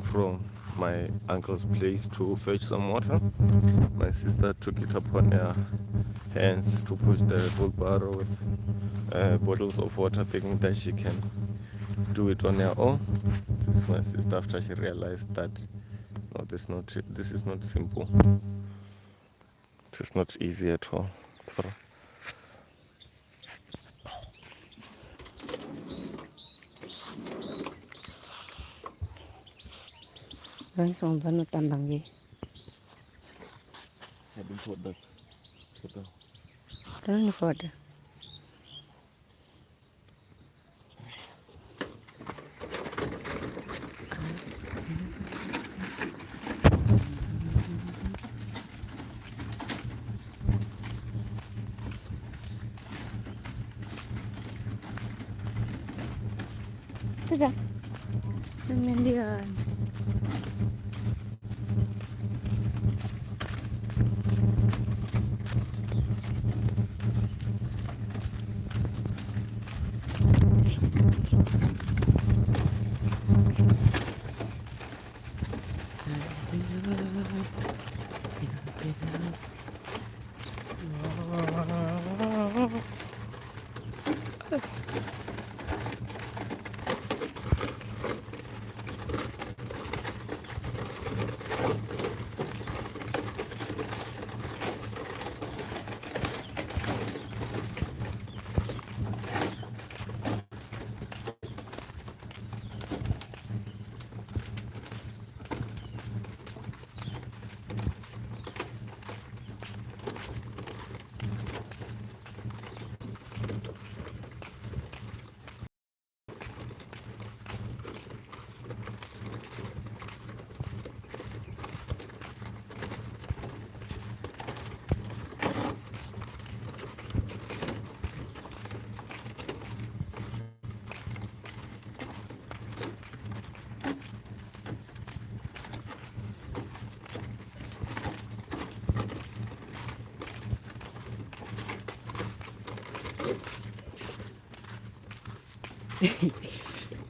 from my uncle's place to fetch some water. My sister took it upon her hands to push the wheelbarrow with bottles of water, thinking that she can do it on her own. This is my sister after she realized that no, this is not simple. This is not easy at all. Langsung banget tambang ye. Habis produk. Don't foda. Sudah. Dengan dia.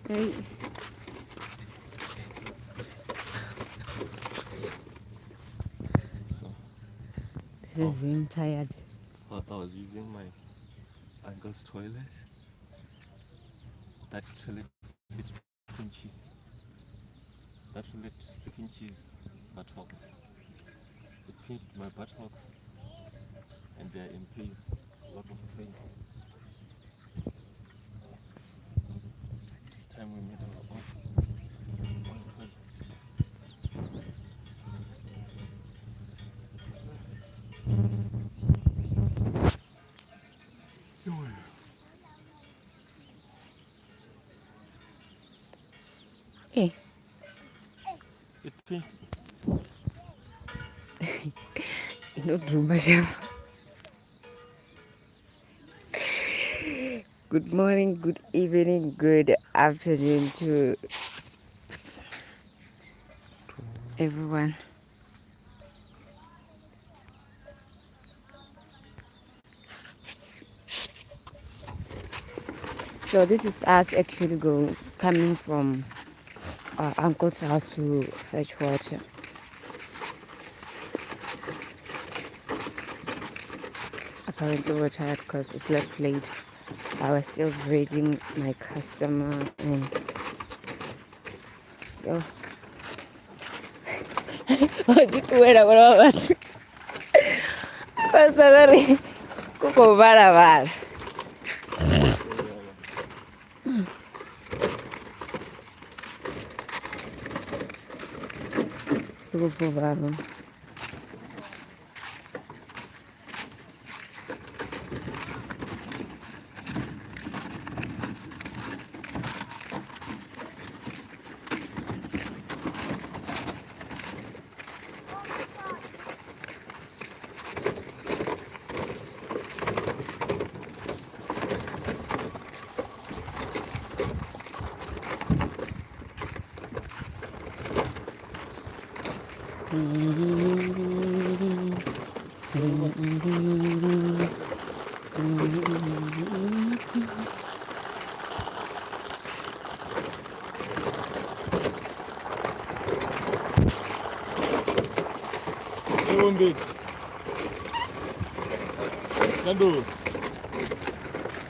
Hey. So, This is him tired. I was using my uncle's toilet. That toilet pinches. That toilet pinches buttocks. It pinched my buttocks, and they are in pain, a lot of pain. This time we made our own toilet. Hey. It pinched. Not rumah siapa. Good morning, good evening, good afternoon to everyone. So this is us actually coming from our uncle's house to fetch water. Apparently we're tired because we slept late. I was still greeting my customer and yo. Ndikuwera kulaba bantu basalari kuko barabara kuko barabara.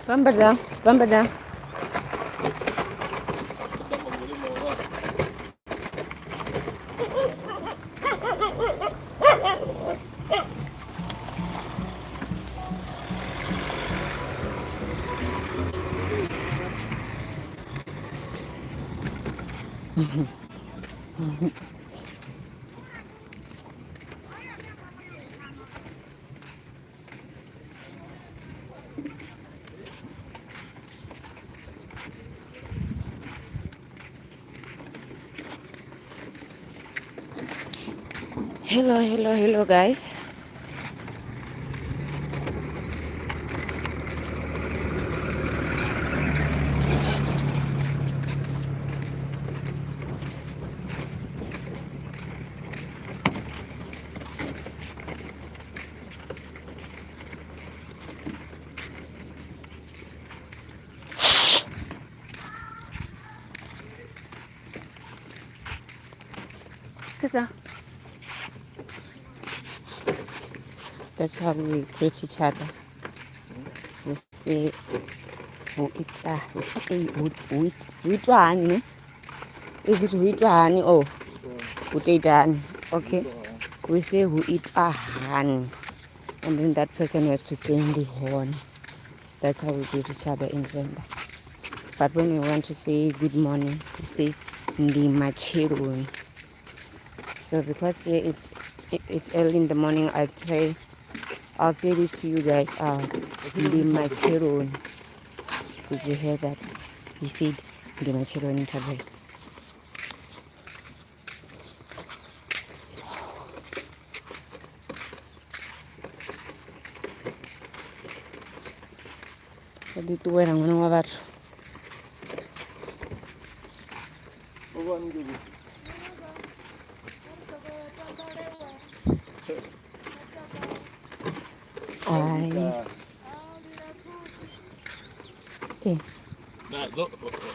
Vamba da. Hello guys. That's how we greet each other. We say uitwani. Is it uitwani? Oh, utedani. Okay. We say uitwani. And then that person has to sing the horn. That's how we greet each other in Venda. But when we want to say good morning, we say ndimachiruni. So because here it's early in the morning, I'll say this to you guys. Ndimachiruni. Did you hear that? He said ndimachiruni tabe. Ndituwera mwana wa bathu.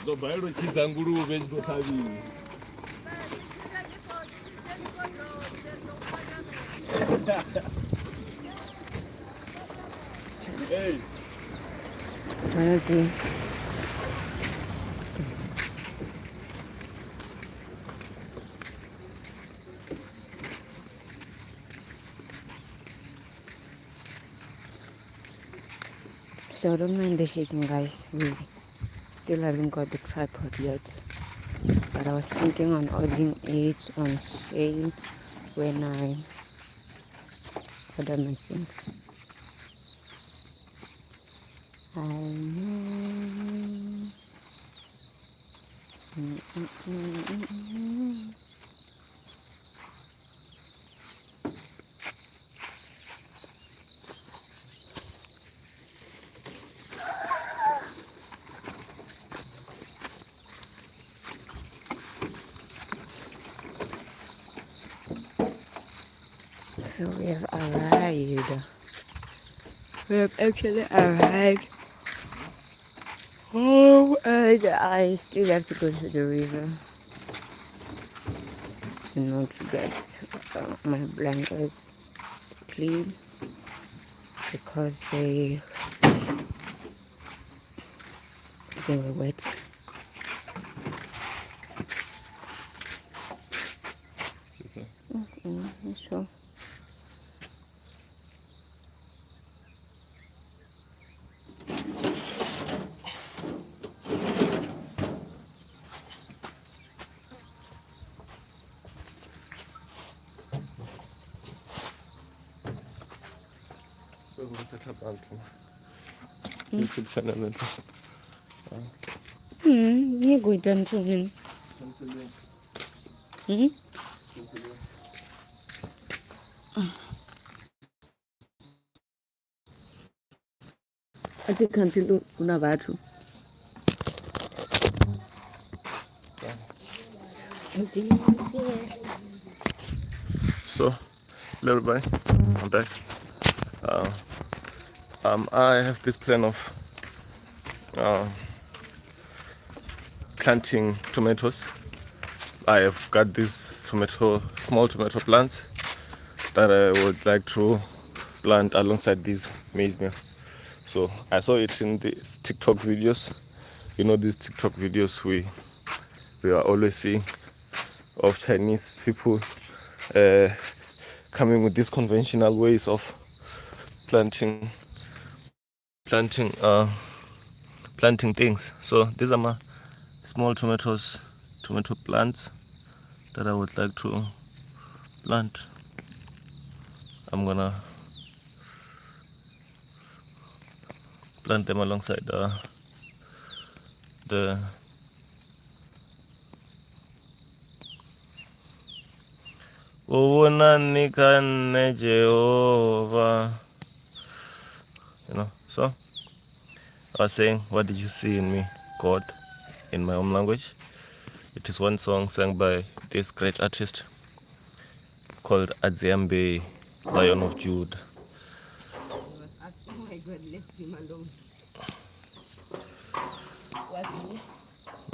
Zo bayro chizanguru vejo tabi. Hey. Honestly. So don't mind the shaking, guys. We still haven't got the tripod yet. But I was thinking on ordering it on Shane when I order my things. So we have arrived. We have actually arrived home, and I still have to go to the river to get my blankets clean because they were wet. Sure. YouTube channel. You go down to me. I think until una bathu. So, hello everybody, I'm back. I have this plan of planting tomatoes. I have got these small tomato plants that I would like to plant alongside these maize meal. So I saw it in these TikTok videos. You know, these TikTok videos we are always seeing of Chinese people coming with these conventional ways of planting things. So these are my small tomato plants that I would like to plant. I'm gonna plant them alongside the Unanikane Jehovah. You know, so I was saying, what did you see in me, God, in my own language? It is one song sung by this great artist called Aziambe, Lion of Jude. He was asking why God left him alone. Was he?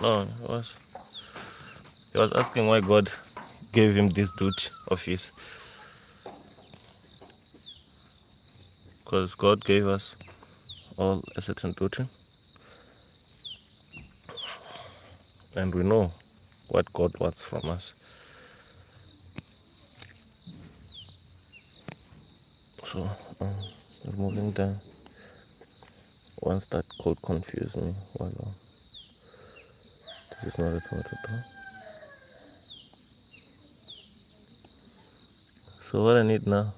No, he was asking why God gave him this duty of his. Because God gave us all a certain duty. And we know what God wants from us. So, removing the ones that could confuse me. Well, this is not a tomato though. So what I need now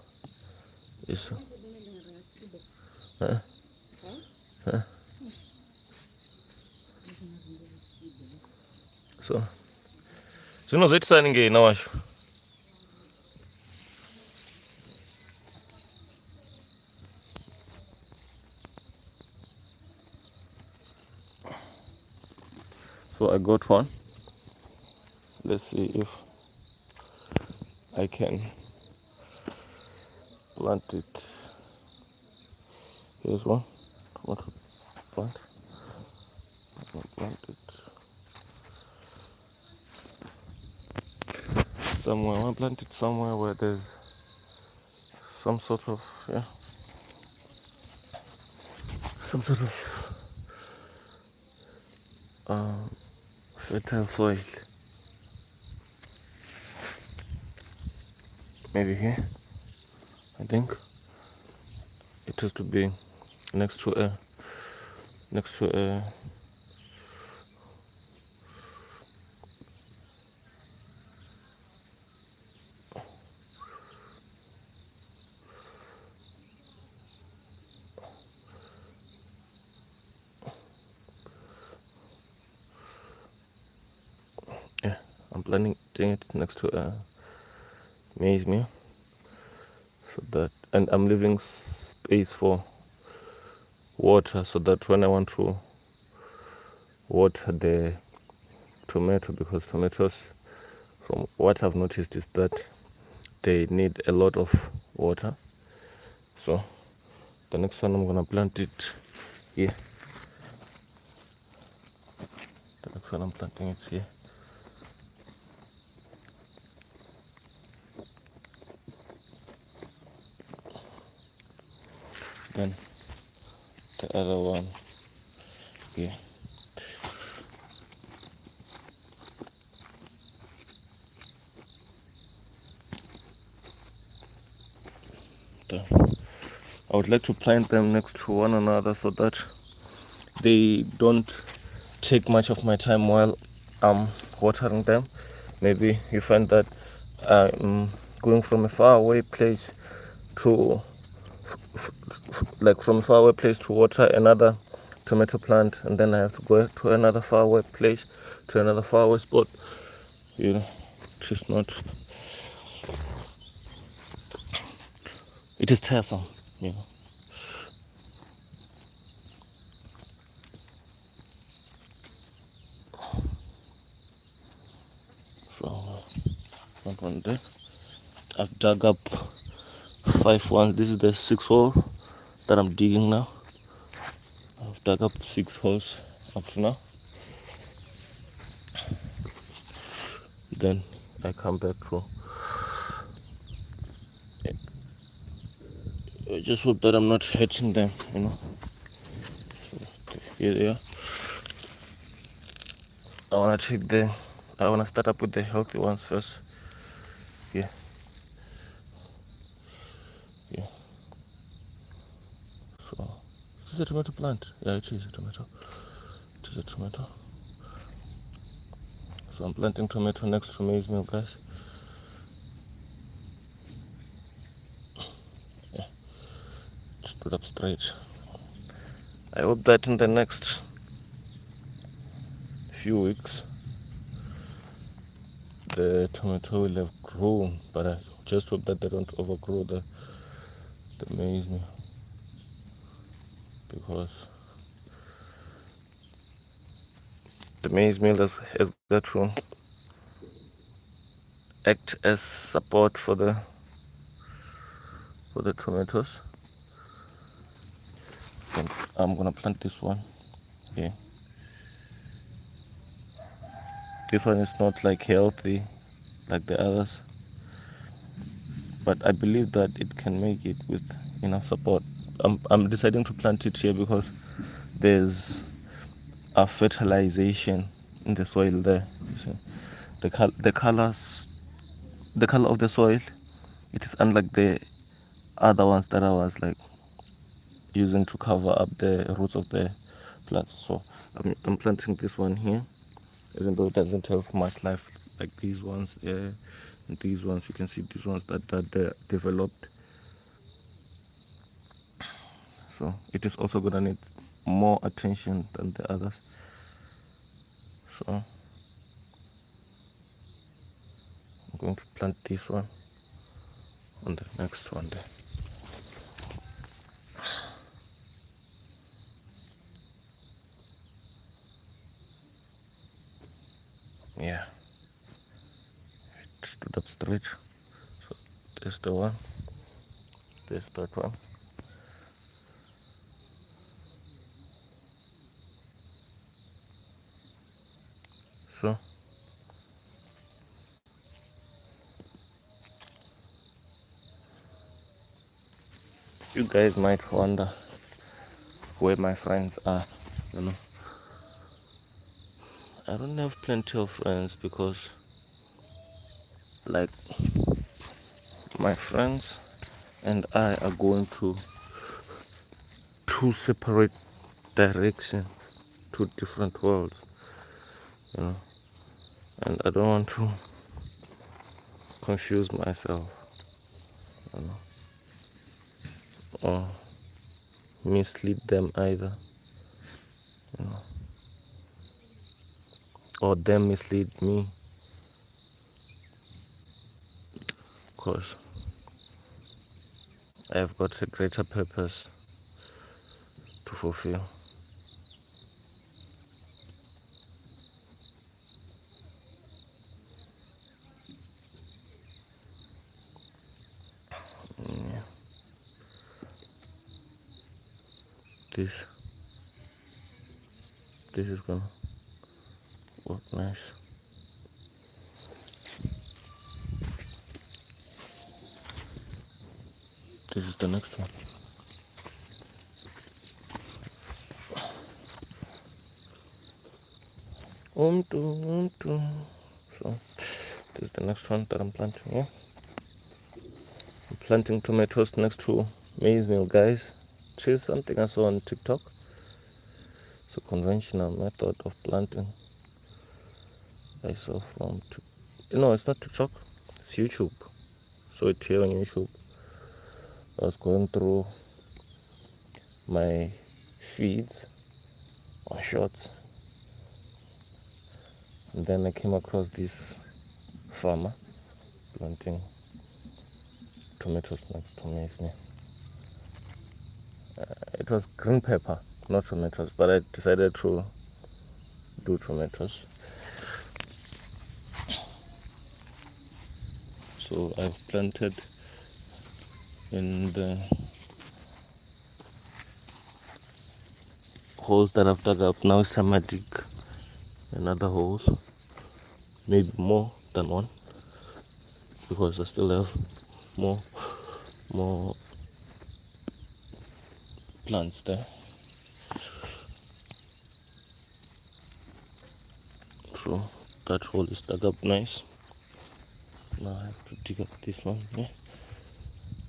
is so zvinozoitisani nawasho. So I got one. Let's see if I can plant it. Here's one tomato plant. I can plant it somewhere. I want to plant it somewhere where there's some sort of fertile soil. Maybe here. I think it has to be next to a I'm planting it next to a maize meal, so that, and I'm leaving space for water so that when I want to water the tomato, because tomatoes, from what I've noticed, is that they need a lot of water. So the next one I'm gonna plant it here. The next one I'm planting it here. Then the other one here. I would like to plant them next to one another so that they don't take much of my time while I'm watering them. Maybe you find that I'm going from a far away place to from a far away place to water another tomato plant, and then I have to go to another far away place, to another far away spot. You know, it is not. It is tiresome, you know. So that one there. I've dug up 5 ones. This is the 6th hole that I'm digging now. I've dug up 6 holes up to now. Then I come back to I just hope that I'm not hurting them, you know. So here they are. I wanna start up with the healthy ones first. Yeah. Yeah. So is this a tomato plant? Yeah, it is a tomato. It is a tomato. So I'm planting tomato next to maize meal, guys. Yeah. Stood up straight. I hope that in the next few weeks the tomato will have grown, but I just hope that they don't overgrow the maize meal, because the maize meal has got to act as support for the tomatoes. And I'm gonna plant this one here. This one is not like healthy like the others, but I believe that it can make it with enough support. I'm deciding to plant it here because there's a fertilization in the soil there. So the color of the soil, it is unlike the other ones that I was like using to cover up the roots of the plants. So I'm planting this one here, even though it doesn't have much life like these ones. And these ones, you can see these ones that they're developed. So it is also gonna need more attention than the others. So I'm going to plant this one on the next one there. Yeah, it stood up straight. So there's the one, there's that one. So you guys might wonder where my friends are, you know. I don't have plenty of friends because like my friends and I are going to two separate directions, two different worlds, you know, and I don't want to confuse myself, you know, or mislead them either, you know, or them mislead me, because I've got a greater purpose to fulfill. Yeah. This is gonna work nice. This is the next one. So this is the next one that I'm planting. Yeah, I'm planting tomatoes next to maize meal, guys. This is something I saw on TikTok. It's a conventional method of planting. I saw from no, it's not TikTok. It's YouTube. So it's here on YouTube. I was going through my feeds on shorts, and then I came across this farmer planting tomatoes next to maize meal. It was green pepper, not tomatoes, but I decided to do tomatoes. So I've planted in the holes that I've dug up. Now it's time I dig another hole, maybe more than one, because I still have more plants there. So that hole is dug up nice. Now I have to dig up this one here.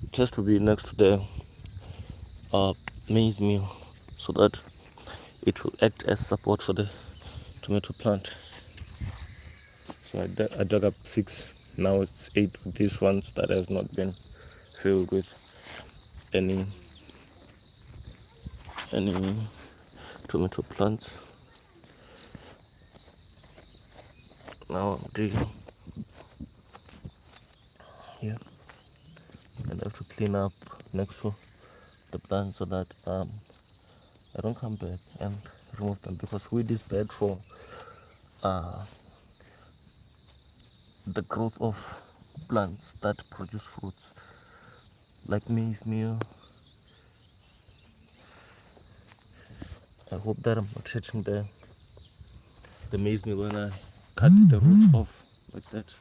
It has to be next to the maize meal so that it will act as support for the tomato plant. So I dug up 6. Now it's 8 with these ones that have not been filled with any tomato plants. Now I'm digging here and I have to clean up next to the plants so that I don't come back and remove them, because weed is bad for the growth of plants that produce fruits like maize meal. I hope that I'm not touching the maize meal when I cut the roots off like that.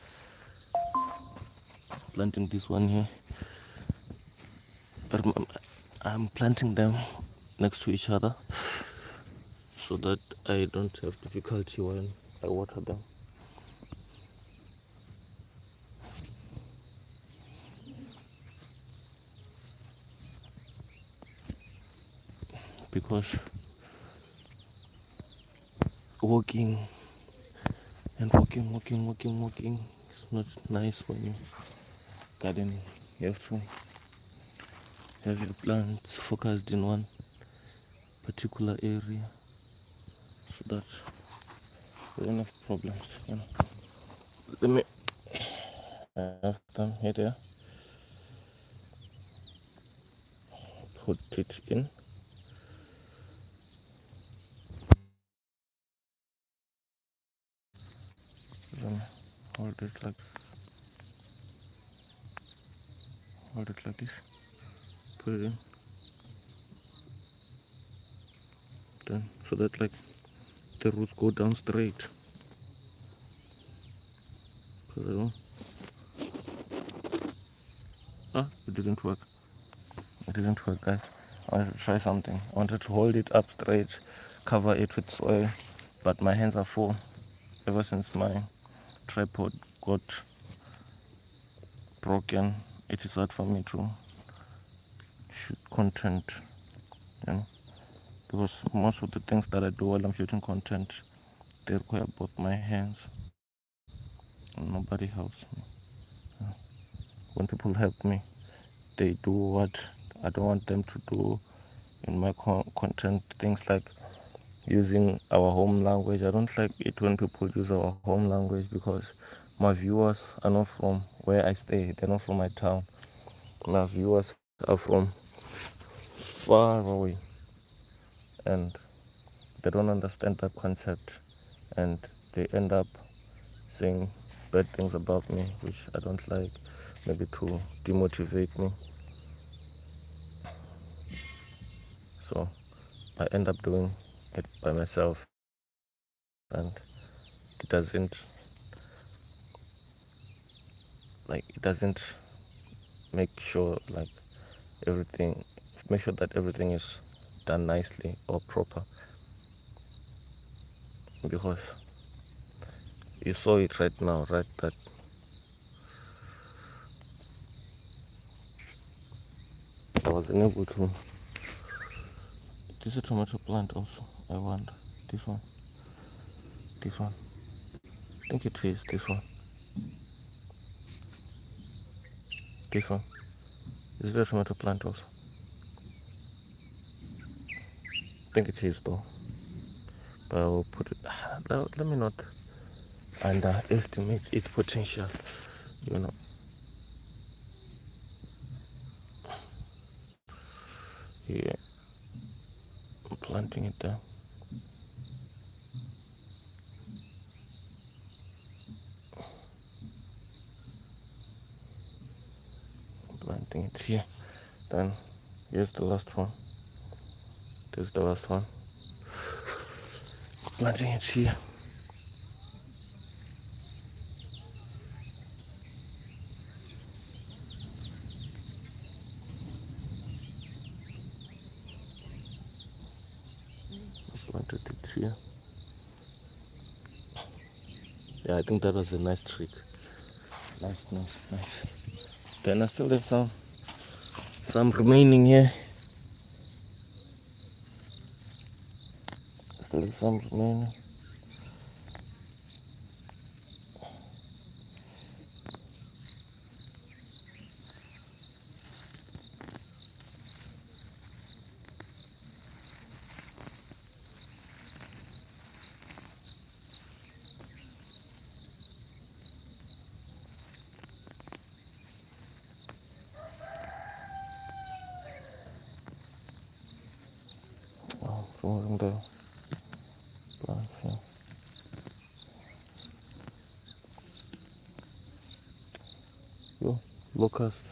Planting this one here. I'm planting them next to each other so that I don't have difficulty when I water them. Because walking is not nice when you're gardening. You have to have your plants focused in one particular area so that we don't have problems. Let me have them here there. Put it in. Then hold it like this. Put it in. Then so that like the roots go down straight. It didn't work. It didn't work, guys. I wanted to try something. I wanted to hold it up straight, cover it with soil, but my hands are full ever since my tripod got broken. It is hard for me to shoot content, because most of the things that I do while I'm shooting content, they require both my hands, and nobody helps me. When people help me, they do what I don't want them to do in my content. Things like using our home language. I don't like it when people use our home language, because my viewers are not from where I stay. They're not from my town. My viewers are from far away, and they don't understand that concept, and they end up saying bad things about me, which I don't like, maybe to demotivate me. So I end up doing it by myself, and it doesn't make sure that everything is done nicely or proper, because you saw it right now, right? That I wasn't able to. This is a tomato plant also. I want this one. I think it is this one. This one. Is it a tomato plant also? I think it is though. But I will put it. Let me not underestimate its potential. Yeah. I'm planting it there. Planting it here. Then here's the last one. This is the last one. Planting it here. Planted it here. Yeah, I think that was a nice trick. Nice. Then I still have some remaining here. Still have some remaining. Oh, from the plants, yeah. Yo, locust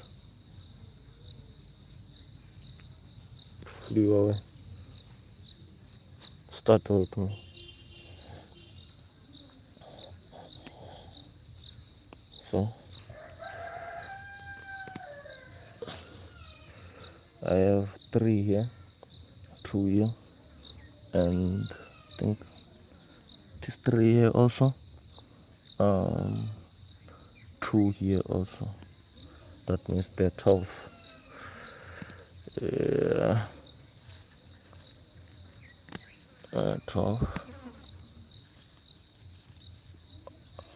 flew away. Startled me. So I have 3 here, 2 here, and I think just 3 here also. 2 here also. That means there are 12. Yeah. 12.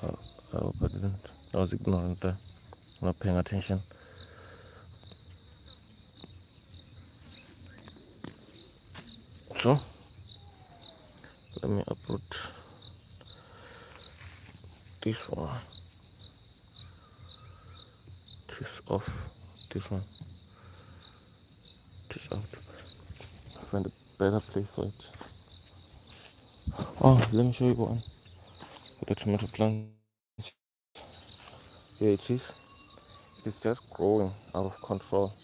I hope I didn't. I was ignorant there. Not paying attention. So let me uproot this one. This off. This one. This out. Find a better place for it. Oh, let me show you one. The tomato plant. Here it is. It's just growing out of control,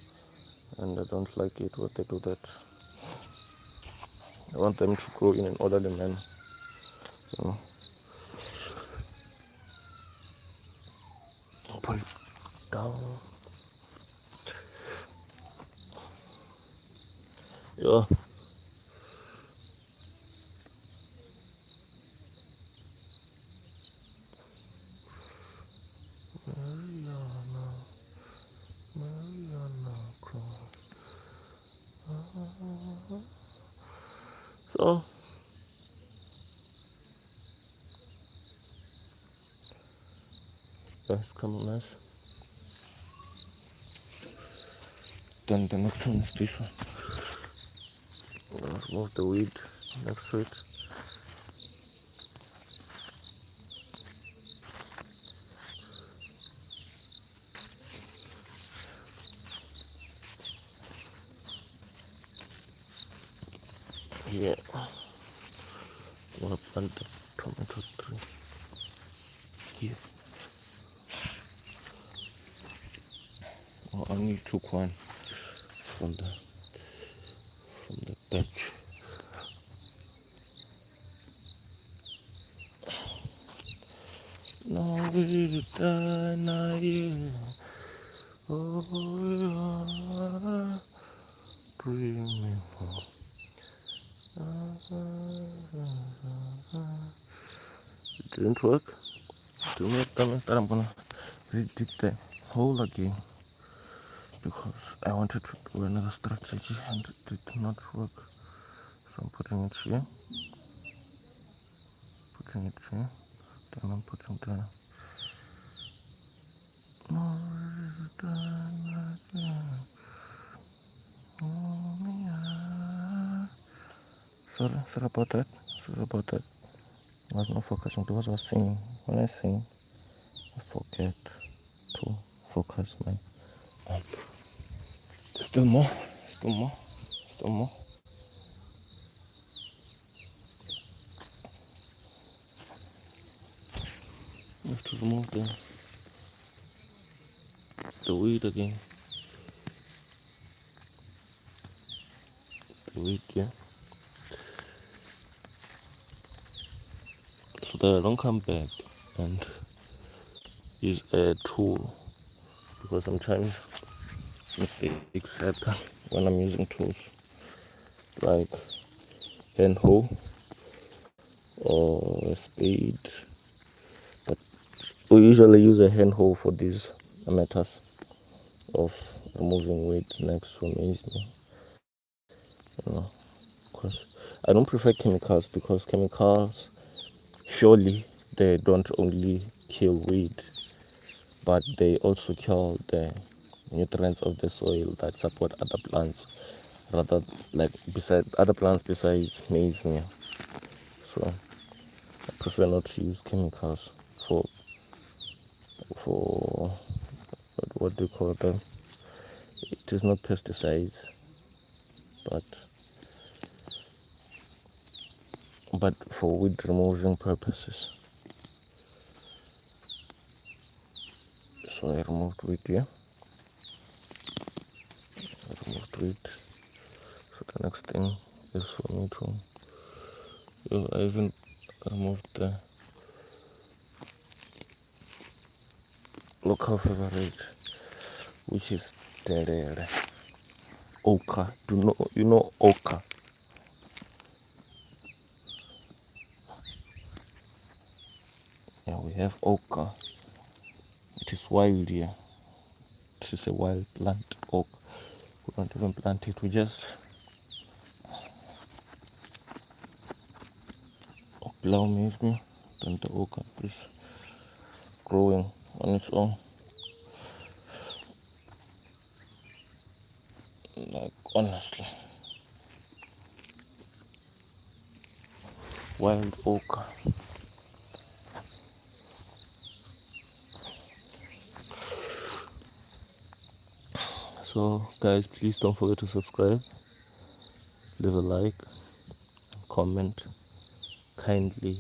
and I don't like it when they do that. I want them to grow in an orderly manner. So, pull it down. Yeah. So that's kind of nice. Then the next one is this one. Remove the weed next to it. Yeah. I'm gonna plant the tomato tree here. Oh, I only took one from the bench. No way to die, not you. Oh, dreaming for. It didn't work. Do me that means that I'm gonna redig the hole again, because I wanted to do another strategy and it did not work. So I'm putting it here, then I'm putting the sorry about that. I was not focusing because I was singing. When I sing, I forget to focus my amp. Still more. I have to remove the weed again. The weed, yeah. So that I don't come back and use a tool, because sometimes mistakes happen when I'm using tools like hand hoe or a spade, but we usually use a hand hoe for these matters of removing weed next to maize meal. Because I don't prefer chemicals, because chemicals, surely they don't only kill weed, but they also kill the nutrients of the soil that support other plants, rather like beside other plants besides maize meal. So I prefer not to use chemicals for what do you call them? It is not pesticides, but for weed removing purposes. So I removed weed here. I removed weed. So the next thing is for me to. I even removed the local favorite, which is the ochre. You know ochre? Yeah, we have ochre. It is wild here. It is a wild plant, oak. We don't even plant it. We just plow maize me, then the oak is growing on its own. Like honestly, wild oak. So guys, please don't forget to subscribe, leave a like, comment, kindly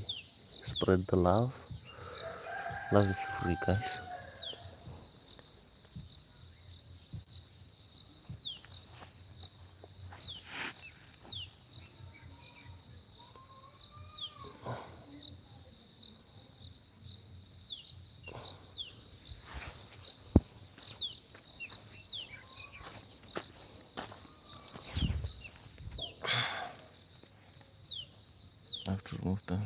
spread the love. Love is free, guys. I have to remove them.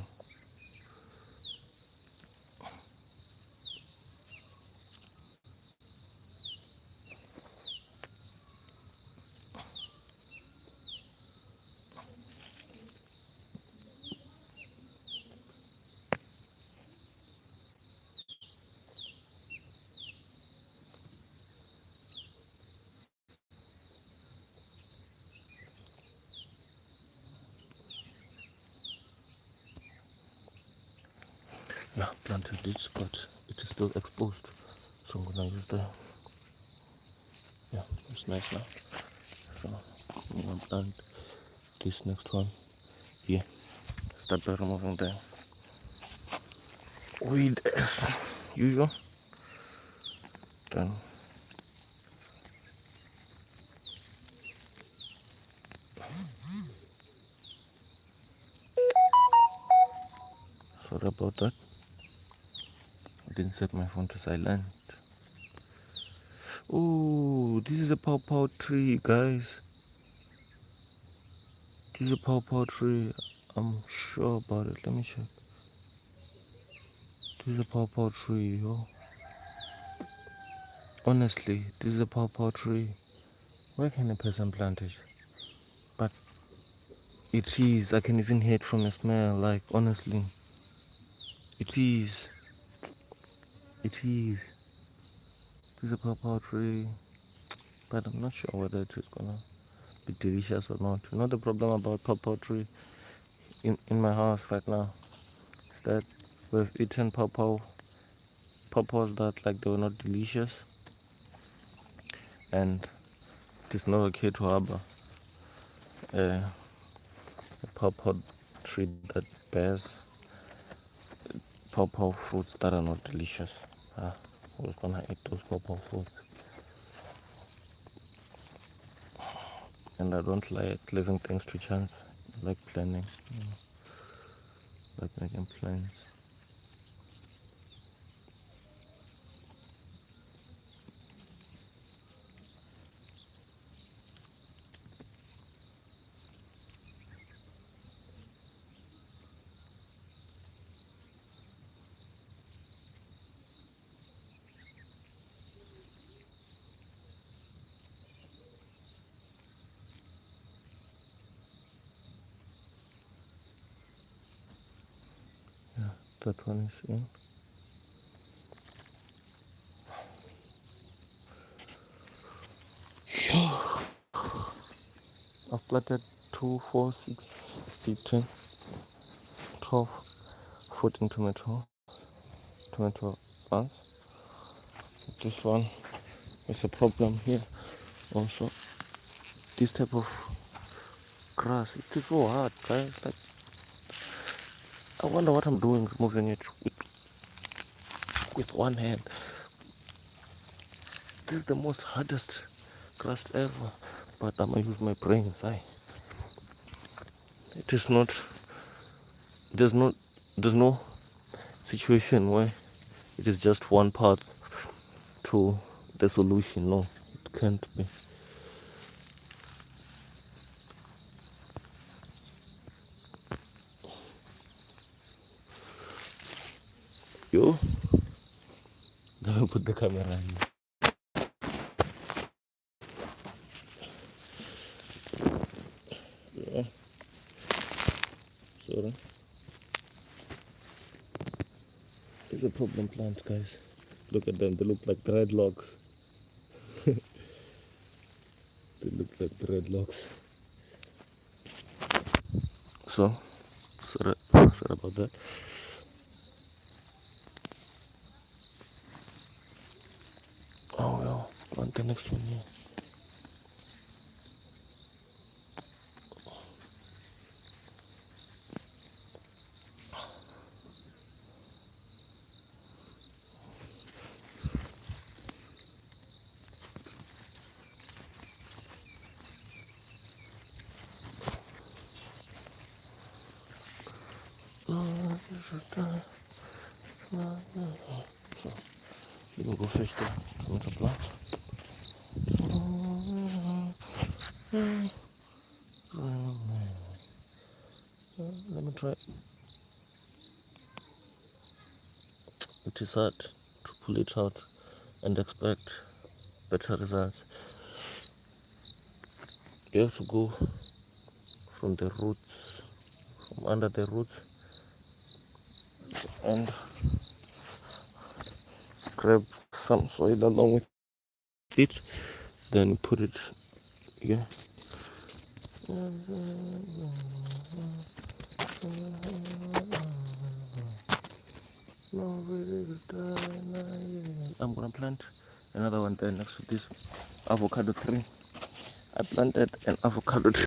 Yeah, planted this, but it is still exposed. So I'm gonna use the, yeah, it's nice now. So I'm gonna plant this next one here. Start by removing the weed as usual. Then sorry about that. I didn't set my phone to silent. Oh, this is a pawpaw tree, guys. This is a pawpaw tree. I'm sure about it. Let me check. This is a pawpaw tree, yo. Honestly, this is a pawpaw tree. Where can a person plant it? But it is. I can even hear it from the smell. Like, honestly, it is. It is. This is a pawpaw tree. But I'm not sure whether it is gonna be delicious or not. You know the problem about pawpaw tree in my house right now is that we've eaten pawpaws that like they were not delicious, and it is not okay to harbor a pawpaw tree that bears pawpaw fruits that are not delicious. Who's gonna eat those pawpaw fruits? And I don't like leaving things to chance. I like planning, like making plans. That one is in. I've planted 2, 4, 6, 8, 10, 12, 14 tomato plants. This one is a problem here. Also, this type of grass, it is so hard, guys. Like, I wonder what I'm doing removing it with one hand. This is the most hardest grass ever, but I'm gonna use my brains. It is not. There's no situation where it is just one path to the solution. No, it can't be. Yo, let me put the camera in. Yeah. Sorry. It's a problem plant, guys. Look at them. They look like dreadlocks. They look like dreadlocks. So, sorry about that. Oh well, plant the next one here. So, let me go fish the tomato plants. Let me try. It is hard to pull it out and expect better results. You have to go from the roots, from under the roots, and grab some soil along with it, then put it here. I'm gonna plant another one there next to this avocado tree. I planted an avocado tree